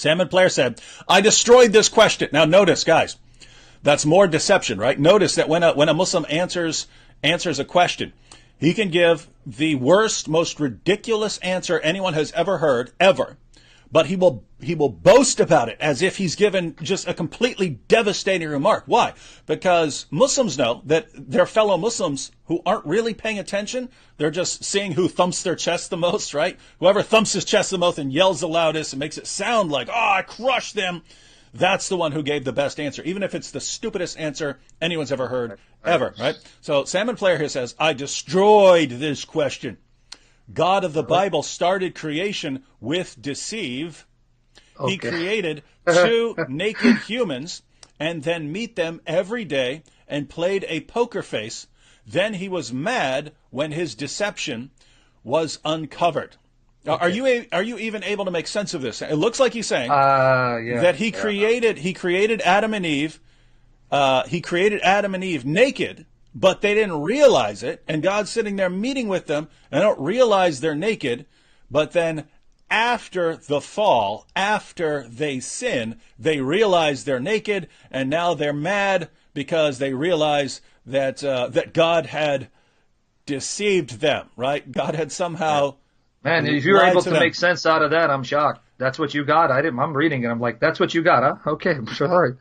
Salmon Player said, I destroyed this question. Now notice, guys, that's more deception, right? Notice that when a Muslim answers a question, he can give the worst, most ridiculous answer anyone has ever heard, ever. But he will boast about it as if he's given just a completely devastating remark. Why? Because Muslims know that their fellow Muslims who aren't really paying attention, they're just seeing who thumps their chest the most, right? Whoever thumps his chest the most and yells the loudest and makes it sound like, oh, I crushed them, that's the one who gave the best answer, even if it's the stupidest answer anyone's ever heard, ever, right? So Salmon Player here says, I destroyed this question. God of the Bible started creation with deceive. Okay. He created 2 naked humans and then meet them every day and played a poker face. Then he was mad when his deception was uncovered. Okay. Are you even able to make sense of this? It looks like he's saying that he created Adam and Eve. He created Adam and Eve naked, but they didn't realize it, and God's sitting there meeting with them, and they don't realize they're naked, but then after the fall, after they sin, they realize they're naked, and now they're mad because they realize that that God had deceived them, right? God had somehow Man, if you were able to make sense out of that, I'm shocked. That's what you got? I'm reading it. I'm like, that's what you got, huh? Okay, I'm sorry.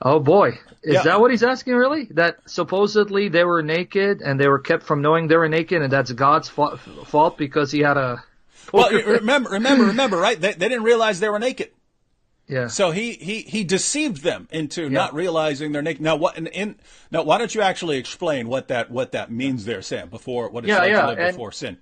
Oh, boy. Is that what he's asking, really? That supposedly they were naked and they were kept from knowing they were naked, and that's God's fault because he had a... Well, remember, right? They didn't realize they were naked. Yeah. So he deceived them into not realizing they're naked. Now, now, why don't you actually explain what that means there, Sam, before what it's like to live before sin?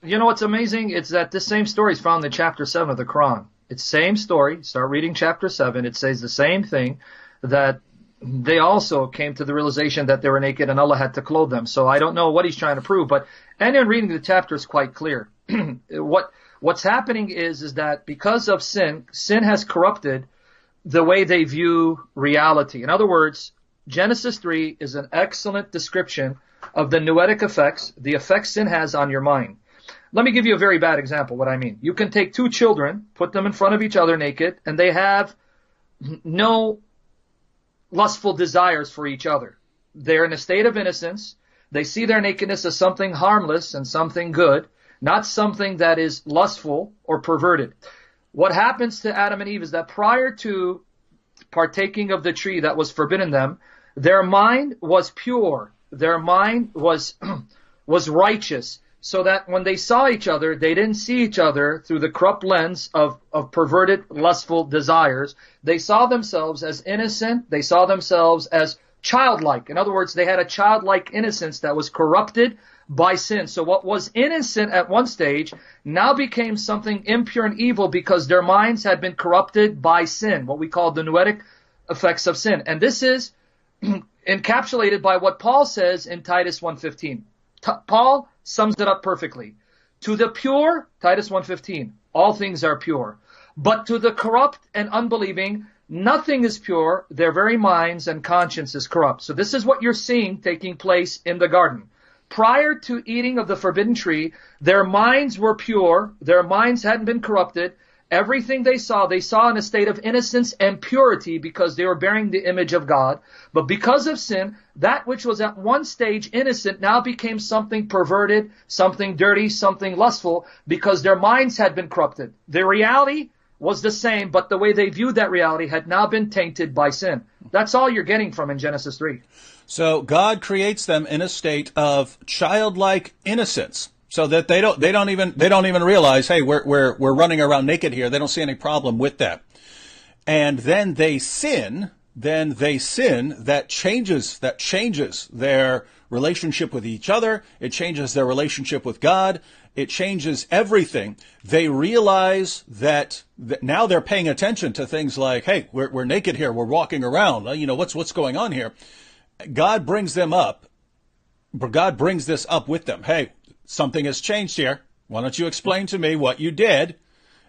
You know what's amazing? It's that this same story is found in chapter 7 of the Quran. It's the same story. Start reading chapter 7. It says the same thing, that they also came to the realization that they were naked and Allah had to clothe them. So I don't know what he's trying to prove, and in reading the chapter is quite clear. What's happening is that because of sin has corrupted the way they view reality. In other words, Genesis 3 is an excellent description of the noetic effects, the effects sin has on your mind. Let me give you a very bad example, what I mean. You can take 2 children, put them in front of each other naked, and they have no lustful desires for each other. They're in a state of innocence. They see their nakedness as something harmless and something good, not something that is lustful or perverted. What happens to Adam and Eve is that prior to partaking of the tree that was forbidden them, their mind was pure. Their mind was righteous, so that when they saw each other, they didn't see each other through the corrupt lens of perverted, lustful desires. They saw themselves as innocent. They saw themselves as childlike. In other words, they had a childlike innocence that was corrupted by sin. So what was innocent at one stage now became something impure and evil because their minds had been corrupted by sin, what we call the noetic effects of sin. And this is encapsulated by what Paul says in Titus 1:15. Paul sums it up perfectly. To the pure, Titus 1:15, all things are pure. But to the corrupt and unbelieving, nothing is pure. Their very minds and conscience is corrupt. So this is what you're seeing taking place in the garden. Prior to eating of the forbidden tree, their minds were pure. Their minds hadn't been corrupted. Everything they saw in a state of innocence and purity because they were bearing the image of God. But because of sin, that which was at one stage innocent now became something perverted, something dirty, something lustful because their minds had been corrupted. The reality was the same, but the way they viewed that reality had now been tainted by sin. That's all you're getting from in Genesis 3. So God creates them in a state of childlike innocence, so that they don't even realize, hey, we're running around naked here. They don't see any problem with that. And then they sin. That changes their relationship with each other. It changes their relationship with God. It changes everything. They realize that now they're paying attention to things like, hey, we're naked here. We're walking around. You know, what's going on here? God brings them up. God brings this up with them. Hey, something has changed here. Why don't you explain to me what you did?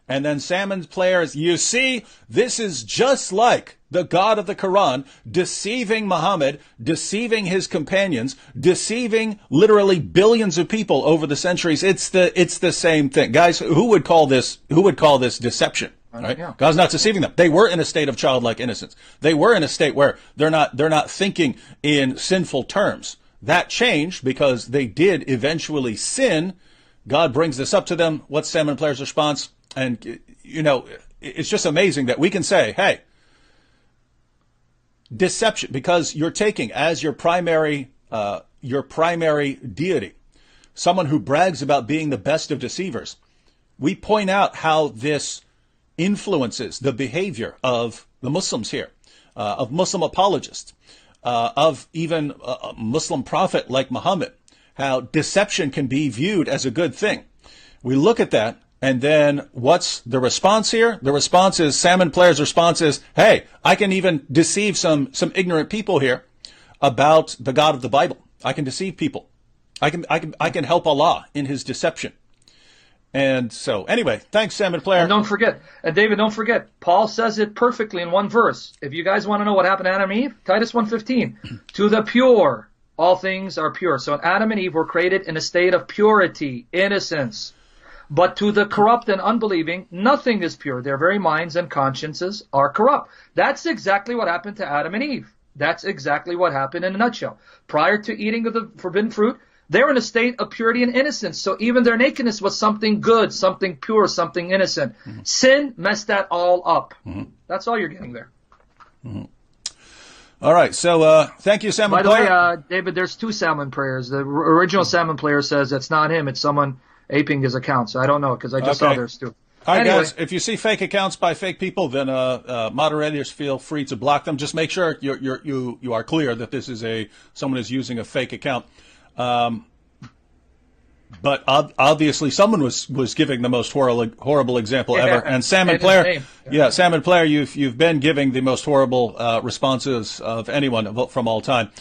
And then Salmon's players, you see, this is just like the God of the Quran deceiving Muhammad, deceiving his companions, deceiving literally billions of people over the centuries. It's the same thing. Guys, who would call this deception? Right? Yeah. God's not deceiving them. They were in a state of childlike innocence. They were in a state where they're not thinking in sinful terms. That changed because they did eventually sin. God brings this up to them. What's Sam and Blair's response? And, it's just amazing that we can say, hey, deception, because you're taking as your primary deity someone who brags about being the best of deceivers. We point out how this influences the behavior of the Muslims here, of Muslim apologists, of even a Muslim prophet like Muhammad, how deception can be viewed as a good thing. We look at that, and then what's the response here? The response is, Sam and Blair's response is, hey, I can even deceive some ignorant people here about the God of the Bible. I can deceive people. I can help Allah in his deception. And so, anyway, thanks, Sam and Blair. And don't forget, David, don't forget, Paul says it perfectly in one verse. If you guys want to know what happened to Adam and Eve, Titus 1:15, to the pure, all things are pure. So Adam and Eve were created in a state of purity, innocence. But to the corrupt and unbelieving, nothing is pure. Their very minds and consciences are corrupt. That's exactly what happened to Adam and Eve. That's exactly what happened in a nutshell. Prior to eating of the forbidden fruit, they were in a state of purity and innocence. So even their nakedness was something good, something pure, something innocent. Mm-hmm. Sin messed that all up. Mm-hmm. That's all you're getting there. Mm-hmm. All right. So thank you, Sam and Blair. By the way, David, there's two Salmon prayers. The original Salmon prayer says it's not him, it's someone aping his account. So I don't know because I just saw theirs too. All right, guys, if you see fake accounts by fake people, then moderators feel free to block them. Just make sure you are clear that this is someone is using a fake account. But obviously someone was giving the most horrible example ever. And Sam and Blair, Sam and Blair, you've been giving the most horrible responses of anyone from all time.